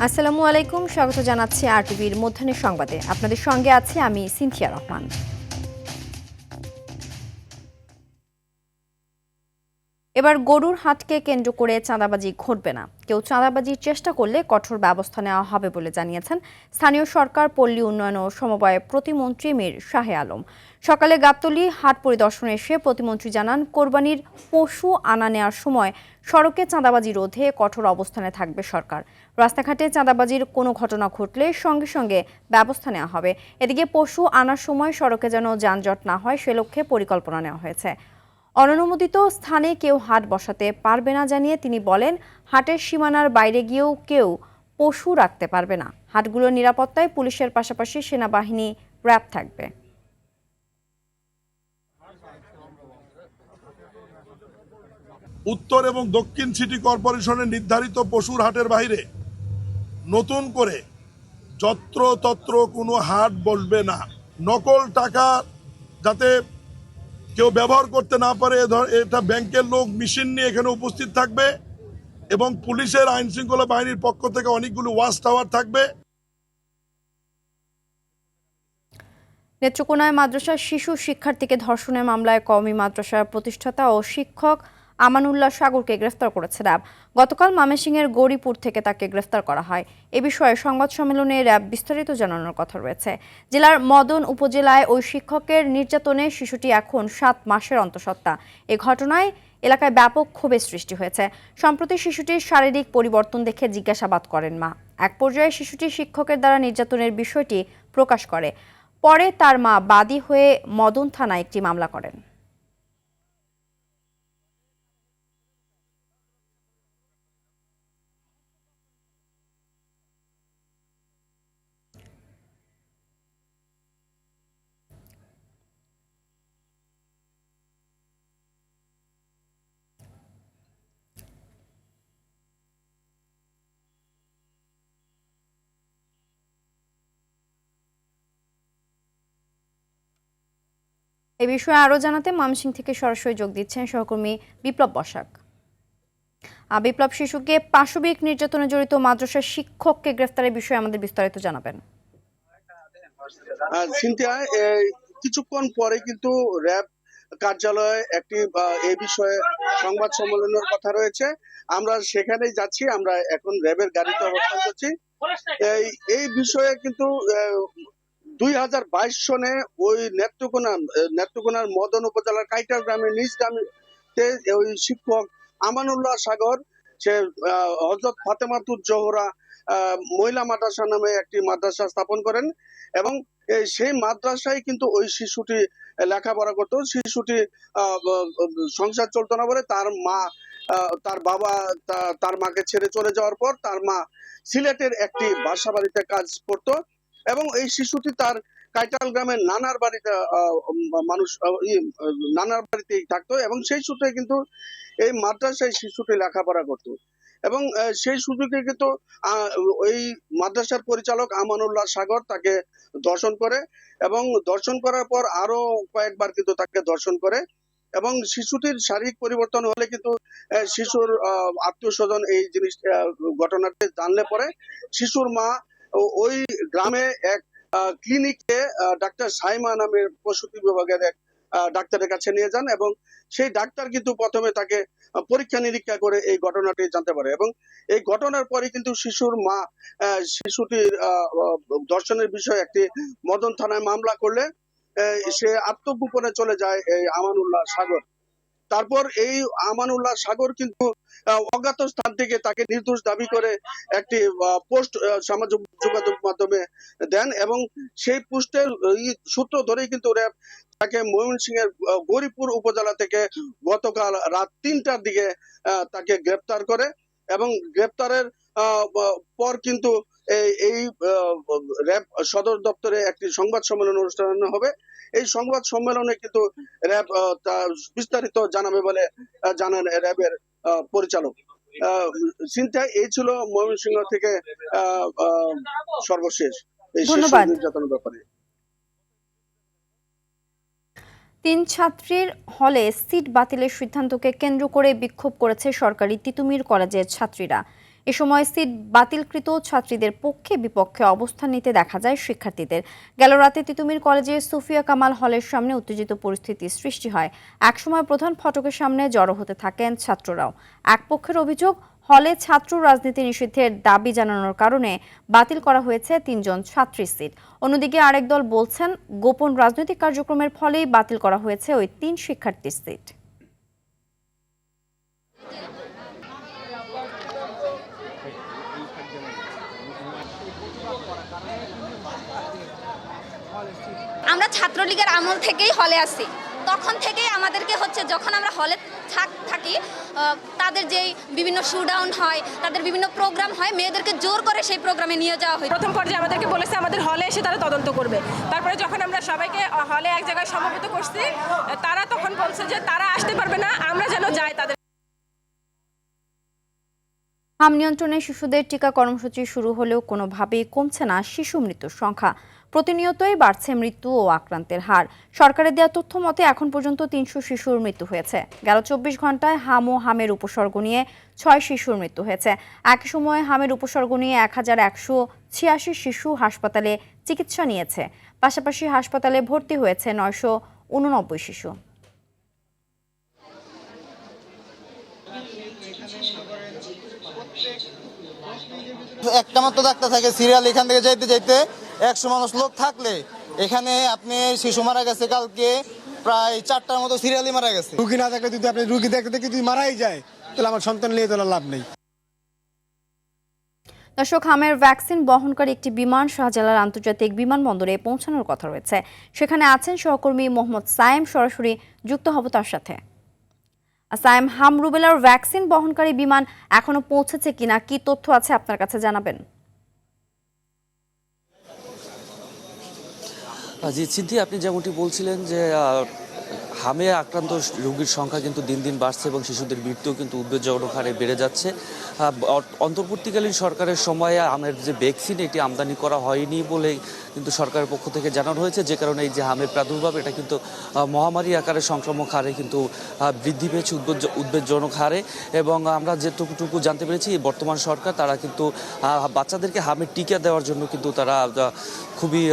আসসালামু আলাইকুম, স্বাগত জানাচ্ছি আরটিভির মধ্যাহ্নের সংবাদে। আপনাদের সঙ্গে আছি আমি সিনথিয়া রহমান। এবার গরুর হাটকে কেন্দ্র করে চাঁদাবাজি ঘটবে না। কেউ চাঁদাবাজির চেষ্টা করলে কঠোর ব্যবস্থা নেওয়া হবে বলে জানিয়েছেন স্থানীয় সরকার, পল্লী উন্নয়ন ও সমবায় প্রতিমন্ত্রী মীর শাহে আলম। সকালে গাবতলী হাট পরিদর্শনে এসে প্রতিমন্ত্রী জানান, কোরবানির পশু আনা নেওয়ার সময় সড়কে চাঁদাবাজি রোধে কঠোর অবস্থানে থাকবে সরকার। রাস্তাঘাটে চাঁদাবাজির কোনো ঘটনা ঘটলে সঙ্গে সঙ্গে ব্যবস্থা নেওয়া হবে। এদিকে পশু আনার সময় সড়কে যেন যানজট না হয় সে লক্ষ্যে পরিকল্পনা নেওয়া হয়েছে। অননুমোদিত স্থানে কেউ হাট বসাতে পারবে না জানিয়ে তিনি বলেন, হাটের সীমানার বাইরে গিয়েও কেউ পশু রাখতে পারবে না। হাটগুলোর নিরাপত্তায় পুলিশের পাশাপাশি সেনাবাহিনী, র্যাব থাকবে। উত্তর এবং দক্ষিণ সিটি কর্পোরেশনের নির্ধারিত পশুর হাটের বাইরে নতুন করে যত্রতত্র কোনো হাট বসবে না। নকল টাকা যাতে কেউ ব্যবহার করতে না পারে, এটা ব্যাংকের লোক মেশিন নিয়ে এখানে উপস্থিত থাকবে এবং পুলিশের আইন শৃঙ্খলা বাহিনীর পক্ষ থেকে অনেকগুলো ওয়াচ টাওয়ার থাকবে। নেত্রকোনায় মাদ্রাসার শিশু শিক্ষার্থীকে ধর্ষণের মামলায় কওমি মাদ্রাসার প্রতিষ্ঠাতা ও শিক্ষক আমানুল্লাহ সাগরকে গ্রেফতার করেছে র্যাব। গতকাল ময়মনসিংহের গৌরীপুর থেকে তাকে গ্রেফতার করা হয়। এ বিষয়ে সংবাদ সম্মেলনে র্যাব বিস্তারিত জানানোর কথা রয়েছে। জেলার মদন উপজেলায় ওই শিক্ষকের নির্যাতনে শিশুটি এখন 7 মাসের অন্তঃসত্ত্বা। এ ঘটনায় এলাকায় ব্যাপক ক্ষোভের সৃষ্টি হয়েছে। সম্প্রতি শিশুটির শারীরিক পরিবর্তন দেখে জিজ্ঞাসাবাদ করেন মা। এক পর্যায়ে শিশুটি শিক্ষকের দ্বারা নির্যাতনের বিষয়টি প্রকাশ করে। পরে তার মা বাদী হয়ে মদন থানায় একটি মামলা করেন। এ বিষয়ে আরো জানাতে ময়মনসিংহ থেকে সরাসরি যোগ দিচ্ছেন সহকর্মী বিপ্লব বসাক। বিপ্লব, শিশুকে পাশবিক নির্যাতনে জড়িত মাদ্রাসার শিক্ষককে গ্রেফতারের বিষয়ে আমাদের বিস্তারিত জানাবেন। সিনথিয়া, কিছুক্ষণ পরে কিন্তু র্যাব কার্যালয়ে একটি এই বিষয়ে সংবাদ সম্মেলনের কথা রয়েছে। আমরা সেখানেই যাচ্ছি। আমরা এখন র্যাবের গাড়িতে অবস্থান করছি। এই বিষয়ে কিন্তু 2022 সনে ওই নেত্রকোনার মদন উপজেলার কাইটার গ্রামের নিজ গ্রামে ওই শিক্ষক আমানুল্লাহ সাগর, সে হযরত ফাতেমাতুজ জোহরা মহিলা মাদ্রাসা নামে একটি মাদ্রাসা স্থাপন করেন এবং সেই মাদ্রাসায় কিন্তু ওই শিশুটি লেখাপড়া করতো। শিশুটি সংসার চলতো না বলে তার মা, তার বাবা তার মাকে ছেড়ে চলে যাওয়ার পর তার মা সিলেটের একটি বাসা বাড়িতে কাজ করতো এবং এই শিশুটি তার কাইটাল গ্রামের নানার বাড়িতে নানার বাড়িতেই থাকতো এবং সেই সূত্রে কিন্তু এই মাদ্রাসায় শিশুটি লেখাপড়া করতো এবং সেই সুযোগে কিন্তু ওই মাদ্রাসার পরিচালক আমানুল্লাহ সাগর তাকে ধর্ষণ করে এবং ধর্ষণ করার পর আরো কয়েকবার কিন্তু তাকে ধর্ষণ করে এবং শিশুটির শারীরিক পরিবর্তন হলে কিন্তু শিশুর আত্মীয় স্বজন এই জিনিস ঘটনাটি জানলে পরে শিশুর মা ওই গ্রামে এক ক্লিনিকে ডাক্তার সাইমা নামের প্রসূতি বিভাগের এক ডাক্তারের কাছে নিয়ে যান এবং সেই ডাক্তার কিন্তু প্রথমে তাকে পরীক্ষা নিরীক্ষা করে এই ঘটনাটি জানতে পারে এবং এই ঘটনার পরে কিন্তু শিশুর মা শিশুটির ধর্ষণের বিষয়ে একটি মদন থানায় মামলা করলে সে আত্মগোপনে চলে যায় এই আমানুল্লাহ সাগর। তারপর এই আমানুল্লাহ সাগর কিন্তু অজ্ঞাত স্থান থেকে তাকে নির্দোষ দাবি করে একটি পোস্ট সামাজিক যোগাযোগ মাধ্যমে দেন এবং সেই পোস্টের সূত্র ধরেই কিন্তু র্যাব তাকে ময়মনসিংহের গৌরীপুর উপজেলা থেকে গতকাল রাত 3টার দিকে তাকে গ্রেপ্তার করে এবং গ্রেপ্তারের পর কিন্তু এই র্যাব সদর দপ্তরে একটি সংবাদ সম্মেলন অনুষ্ঠান হবে। এই সংবাদ সম্মেলনে কিন্তু র্যাব বিস্তারিত জানাবে বলে জানান র্যাবের পরিচালক। চিন্তা এই ছিল ময়মনসিংহ থেকে সর্বশেষ এই শিশু নির্যাতনের ব্যাপারে। 3 ছাত্রীর হলে সিট বাতিলের সিদ্ধান্তকে কেন্দ্র করে বিক্ষোভ করেছে সরকারি তিতুমির কলেজের ছাত্রীরা। এ সময় সিট বাতিলকৃত ছাত্রীদের পক্ষে বিপক্ষে অবস্থান নিতে দেখা যায় শিক্ষার্থীদের। গেল রাতে তিতুমির কলেজের সুফিয়া কামাল হলের সামনে উত্তেজিত পরিস্থিতি সৃষ্টি হয়। একসময় প্রধান ফটকের সামনে জড়ো হতে থাকেন ছাত্ররাও। এক পক্ষের অভিযোগ, হলে ছাত্র রাজনীতি নিষিদ্ধের দাবি জানানোর কারণে বাতিল করা হয়েছে 3 জন ছাত্রীর সিট। অন্যদিকে আরেক দল বলছেন, গোপন রাজনৈতিক কার্যক্রমের ফলেই বাতিল করা হয়েছে ওই 3 শিক্ষার্থীর সিট। আমরা ছাত্রলীগের আমল থেকেই হলে আসি, তখন থেকেই আমাদেরকে যখন আমরা হলে থাকি তাদের যেই বিভিন্ন শোডাউন হয়, তাদের বিভিন্ন প্রোগ্রাম হয়, মেয়েদেরকে জোর করে সেই প্রোগ্রামে নিয়ে যাওয়া হয়। প্রথম পর্যায়ে আমাদেরকে বলেছে আমাদের হলে এসে তারা তদন্ত করবে। তারপরে যখন আমরা সবাইকে হলে এক জায়গায় সমবেত করছি, তারা তখন বলছে যে তারা আসতে পারবে না, আমরা যেন যাই তাদের। হাম নিয়ন্ত্রণে শিশুদের টিকা কর্মসূচি শুরু হলেও কোনোভাবেই কমছে না শিশু মৃত্যুর সংখ্যা। প্রতিনিয়তই বাড়ছে মৃত্যু ও আক্রান্তের হার। সরকারের দেওয়া তথ্য মতে এখন পর্যন্ত 300 শিশুর মৃত্যু হয়েছে। গেল 24 ঘন্টায় হাম ও হামের উপসর্গ নিয়ে 6 শিশুর মৃত্যু হয়েছে। একই সময়ে হামের উপসর্গ নিয়ে 1186 শিশু হাসপাতালে চিকিৎসা নিয়েছে। পাশাপাশি হাসপাতালে ভর্তি হয়েছে 989 শিশু। একটা মাত্র ডাক্তার থাকে, সিরিয়াল এখান থেকে যাইতে যাইতে 100 মানুষ লোক থাকলে এখানে আপনি শিশু মারা গেছে কালকে প্রায় 4টার মতো সিরিয়ালই মারা গেছে। রুগী না থাকলে যদি আপনি রুগী দেখতে দেখতে যদি মারাই যায় তাহলে আমার সন্তান নিয়ে তোলা লাভ নেই। দর্শক, হামের ভ্যাকসিন বহনকারী একটি বিমান শাহজালাল আন্তর্জাতিক বিমানবন্দরে পৌঁছানোর কথা রয়েছে। সেখানে আছেন সহকর্মী মোহাম্মদ সায়েম, সরাসরি যুক্ত হব তার সাথে। সায়েম, হাম রুবেলার ভ্যাকসিন বহনকারী বিমান এখনো পৌঁছেছে কিনা, কি তথ্য আছে আপনার কাছে জানাবেন? জি সিদ্ধি, আপনি যেমনটি বলছিলেন যে হামে আক্রান্ত রোগীর সংখ্যা কিন্তু দিন দিন বাড়ছে এবং শিশুদের মৃত্যুও কিন্তু উদ্বেগজনক হারে বেড়ে যাচ্ছে। অন্তর্বর্তীকালীন সরকারের সময়ে হামের যে ভ্যাকসিন এটি আমদানি করা হয়নি বলে কিন্তু সরকারের পক্ষ থেকে জানানো হয়েছে, যে কারণে এই যে হামের প্রাদুর্ভাব এটা কিন্তু মহামারী আকারে সংক্রামক হারে কিন্তু বৃদ্ধি পেয়েছে উদ্বেগজনক হারে। এবং আমরা যেটুকু জানতে পেরেছি, বর্তমান সরকার তারা কিন্তু বাচ্চাদেরকে হামের টিকা দেওয়ার জন্য কিন্তু তারা খুবই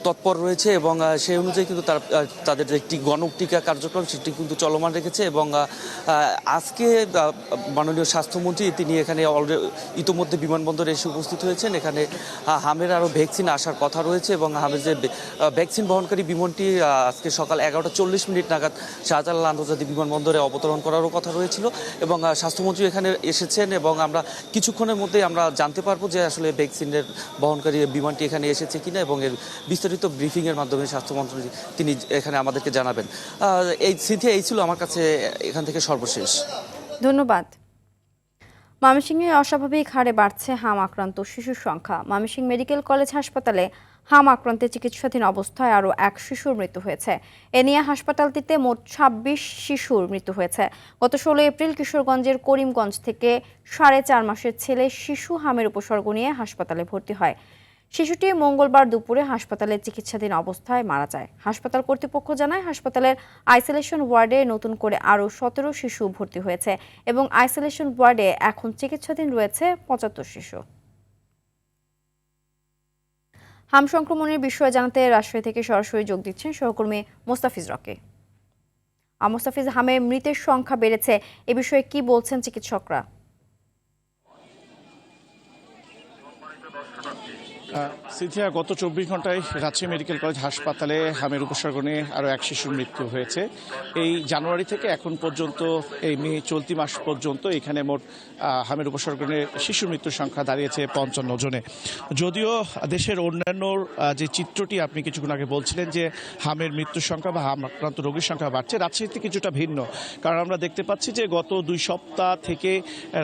তৎপর রয়েছে এবং সেই অনুযায়ী কিন্তু তাদের একটি গণটিকা কার্যক্রম সেটি কিন্তু চলমান রেখেছে। এবং আজকে মাননীয় স্বাস্থ্যমন্ত্রী তিনি এখানে ইতোমধ্যে বিমানবন্দরে এসে উপস্থিত হয়েছেন। এখানে হামের আরও ভ্যাকসিন আসার কথা রয়েছে এবং হামের যে ভ্যাকসিন বহনকারী বিমানটি আজকে সকাল 11টা 40 নাগাদ শাহজালাল আন্তর্জাতিক বিমানবন্দরে অবতরণ করারও কথা রয়েছিল এবং স্বাস্থ্যমন্ত্রী এখানে এসেছেন এবং আমরা কিছুক্ষণের মধ্যেই আমরা জানতে পারবো যে আসলে ভ্যাকসিনের বহনকারী বিমানটি এখানে এসেছে কিনা এবং এর বিস্তারিত ব্রিফিংয়ের মাধ্যমে স্বাস্থ্যমন্ত্রী তিনি এখানে আমাদেরকে জানাবেন। এই ছিল আমার কাছে এখান থেকে সর্বশেষ। ধন্যবাদ। ময়মনসিংহে অস্বাভাবিক হারে বাড়ছে হাম আক্রান্ত শিশুর সংখ্যা। ময়মনসিংহ মেডিকেল কলেজ হাসপাতালে হাম আক্রান্তে চিকিৎসাধীন অবস্থায় আরও 1 শিশুর মৃত্যু হয়েছে। এ নিয়ে হাসপাতালটিতে মোট 26 শিশুর মৃত্যু হয়েছে। গত 16 এপ্রিল কিশোরগঞ্জের করিমগঞ্জ থেকে 4.5 মাসের ছেলে শিশু হামের উপসর্গ নিয়ে হাসপাতালে ভর্তি হয়। শিশুটি মঙ্গলবার দুপুরে হাসপাতালে চিকিৎসাধীন অবস্থায় মারা যায়। হাসপাতাল কর্তৃপক্ষ জানায়, হাসপাতালের আইসোলেশন ওয়ার্ডে নতুন করে আরও 17 শিশু ভর্তি হয়েছে এবং আইসোলেশন ওয়ার্ডে এখন চিকিৎসাধীন রয়েছে 75 শিশু। হাম সংক্রমণের বিষয়ে জানাতে রাজশাহী থেকে সরাসরি যোগ দিচ্ছেন সহকর্মী মোস্তাফিজ রকি। মোস্তাফিজ, হামে মৃতের সংখ্যা বেড়েছে, এ বিষয়ে কি বলছেন চিকিৎসকরা? সিথিয়া, গত 24 ঘন্টায় রাজশাহী মেডিকেল কলেজ হাসপাতালে হামের উপসর্গ নিয়ে আরও 1 শিশুর মৃত্যু হয়েছে। এই জানুয়ারি থেকে এখন পর্যন্ত, এই মে চলতি মাস পর্যন্ত এখানে মোট হামের উপসর্গ নিয়ে শিশুর মৃত্যুর সংখ্যা দাঁড়িয়েছে 55 জনে। যদিও দেশের অন্যান্য যে চিত্রটি আপনি কিছুক্ষণ আগে বলছিলেন যে হামের মৃত্যুর সংখ্যা বা হাম আক্রান্ত রোগীর সংখ্যা বাড়ছে, রাজশাহীতে কিছুটা ভিন্ন। কারণ আমরা দেখতে পাচ্ছি যে গত 2 সপ্তাহ থেকে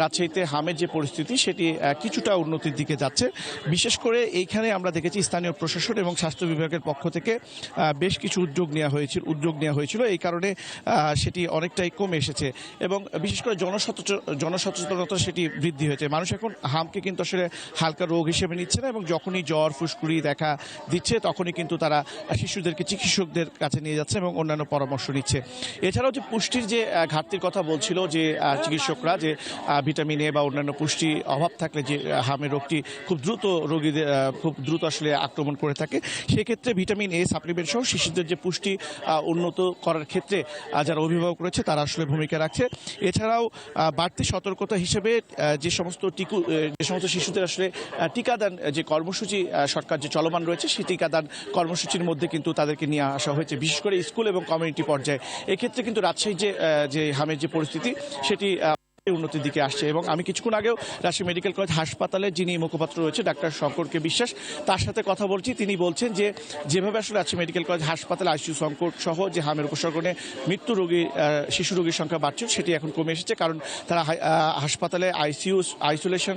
রাজশাহীতে হামের যে পরিস্থিতি সেটি কিছুটা উন্নতির দিকে যাচ্ছে। বিশেষ করে এইখানে আমরা দেখেছি স্থানীয় প্রশাসন এবং স্বাস্থ্য বিভাগের পক্ষ থেকে বেশ কিছু উদ্যোগ নেওয়া হয়েছিল এই কারণে সেটি অনেকটাই কমে এসেছে এবং বিশেষ করে জনসচেতনতা সেটি বৃদ্ধি হয়েছে। মানুষ এখন হামকে কিন্তু আসলে হালকা রোগ হিসেবে নিচ্ছে না এবং যখনই জ্বর ফুসকুড়ি দেখা দিচ্ছে তখনই কিন্তু তারা শিশুদেরকে চিকিৎসকদের কাছে নিয়ে যাচ্ছে এবং অন্যান্য পরামর্শ নিচ্ছে। এছাড়াও যে পুষ্টির যে ঘাটতির কথা বলছিল যে চিকিৎসকরা যে ভিটামিন এ বা অন্যান্য পুষ্টি অভাব থাকলে যে হামের রোগটি খুব দ্রুত আসলে আক্রমণ করে থাকে, সেক্ষেত্রে ভিটামিন এ সাপ্লিমেন্ট সহ শিশুদের যে পুষ্টি উন্নত করার ক্ষেত্রে যারা অভিভাবক রয়েছে তারা আসলে ভূমিকা রাখছে। এছাড়াও বাড়তি সতর্কতা হিসেবে যে সমস্ত শিশুদের আসলে টিকাদান যে কর্মসূচি সরকার যে চলমান রয়েছে সেই টিকাদান কর্মসূচির মধ্যে কিন্তু তাদেরকে নিয়ে আসা হয়েছে, বিশেষ করে স্কুল এবং কমিউনিটি পর্যায়ে। এক্ষেত্রে কিন্তু রাজশাহীর যে হামের যে পরিস্থিতি সেটি উন্নতির দিকে আসছে এবং আমি কিছুক্ষণ আগেও রাজশাহী মেডিকেল কলেজ হাসপাতালে যিনি মুখপাত্র রয়েছে ডাক্তার শঙ্করকে বিশ্বাস, তার সাথে কথা বলছি। তিনি বলছেন যে যেভাবে আসলে রাজশাহী মেডিকেল কলেজ হাসপাতালে আইসিইউ সংকট সহ যে হামের উপসর্গনে শিশু রোগীর সংখ্যা বাড়ছে সেটি এখন কমে এসেছে, কারণ তারা হাসপাতালে আইসোলেশন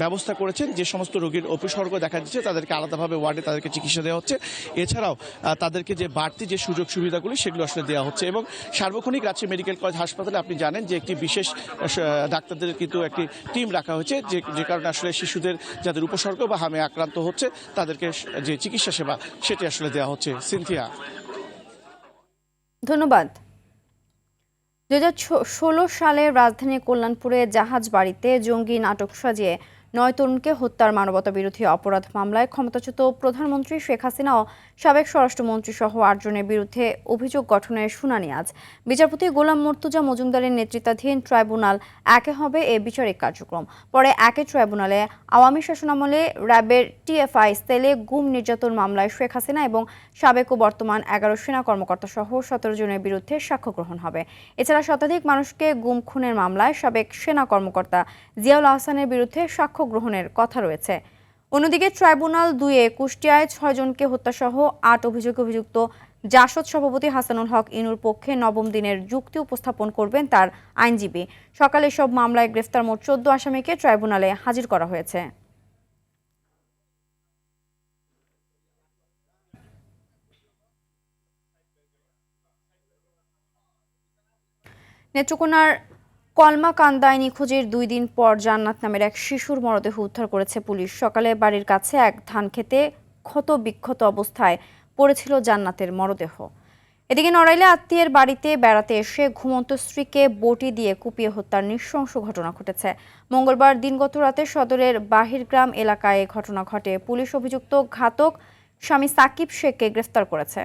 ব্যবস্থা করেছেন। যে সমস্ত রোগীর উপসর্গ দেখা দিচ্ছে তাদেরকে আলাদাভাবে ওয়ার্ডে তাদেরকে চিকিৎসা দেওয়া হচ্ছে। এছাড়াও তাদেরকে যে বাড়তি যে সুযোগ সুবিধাগুলি সেগুলো আসলে দেওয়া হচ্ছে এবং সার্বক্ষণিক রাজশাহী মেডিকেল কলেজ হাসপাতালে আপনি জানেন যে একটি বিশেষ ডাক্তারদের কিন্তু একটি টিম রাখা হয়েছে, যে কারণে আসলে শিশুদের যাদের উপসর্গ বা হামে আক্রান্ত হচ্ছে তাদেরকে যে চিকিৎসা সেবা সেটি আসলে দেওয়া হচ্ছে। সিনথিয়া, ধন্যবাদ। 2016 সালে রাজধানীর কল্যাণপুরে জাহাজ বাড়িতে জঙ্গি নাটক সাজিয়ে 9 তরুণকে হত্যার মানবতা বিরোধী অপরাধ মামলায় ক্ষমতাচ্যুত প্রধানমন্ত্রী শেখ হাসিনা ও সাবেক স্বরাষ্ট্রমন্ত্রী সহ 8 জনের বিরুদ্ধে অভিযোগ গঠনের শুনানি আজ। বিচারপতি গোলাম মর্তুজা মজুমদারের নেতৃত্বাধীন ট্রাইব্যুনাল 1 হবে এ বিচারিক কার্যক্রম। পরে 1 ট্রাইব্যুনালে আওয়ামী শাসনামলে র্যাবের টিএফআই সেলে গুম নির্যাতন মামলায় শেখ হাসিনা এবং সাবেক ও বর্তমান 11 সেনা কর্মকর্তা সহ 17 জনের বিরুদ্ধে সাক্ষ্য গ্রহণ হবে। এছাড়া শতাধিক মানুষকে গুম খুনের মামলায় সাবেক সেনা কর্মকর্তা জিয়াউল আহসানের বিরুদ্ধে সাক্ষ্য গ্রহণের কথা রয়েছে। অন্যদিকে ট্রাইব্যুনাল 2 কুষ্টিয়ায় 6 জনকে হত্যাসহ 8 অভিযোগে অভিযুক্ত জাসদ সভাপতি হাসানুল হক ইনুর পক্ষে 9ম দিনের যুক্তি উপস্থাপন করবেন তার আইনজীবী। সকালে সব মামলায় গ্রেফতার মোট 14 আসামিকে ট্রাইব্যুনালে হাজির করা হয়েছে। নেত্রকোনার কলমাকান্দায় নিখোঁজের 2 দিন পর জান্নাত নামের এক শিশুর মরদেহ উদ্ধার করেছে পুলিশ। সকালে বাড়ির কাছে এক ধান খেতে ক্ষত বিক্ষত অবস্থায় পড়েছিল জান্নাতের মরদেহ। এদিকে নড়াইলে আত্মীয়ের বাড়িতে বেড়াতে এসে ঘুমন্ত স্ত্রীকে বটি দিয়ে কুপিয়ে হত্যার নৃশংস ঘটনা ঘটেছে। মঙ্গলবার দিনগত রাতে সদরের বাহিরগ্রাম এলাকায় ঘটনা ঘটে। পুলিশ অভিযুক্ত ঘাতক স্বামী সাকিব শেখকে গ্রেফতার করেছে।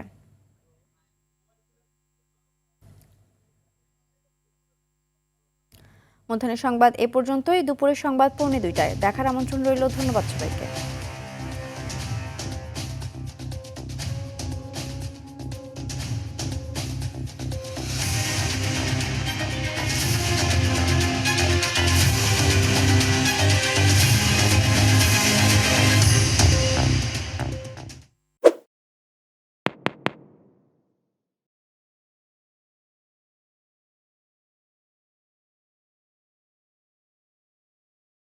মধ্যাহ্নের সংবাদ এ পর্যন্তই। দুপুরের সংবাদ 2:45 দেখার আমন্ত্রণ রইল। ধন্যবাদ সবাইকে।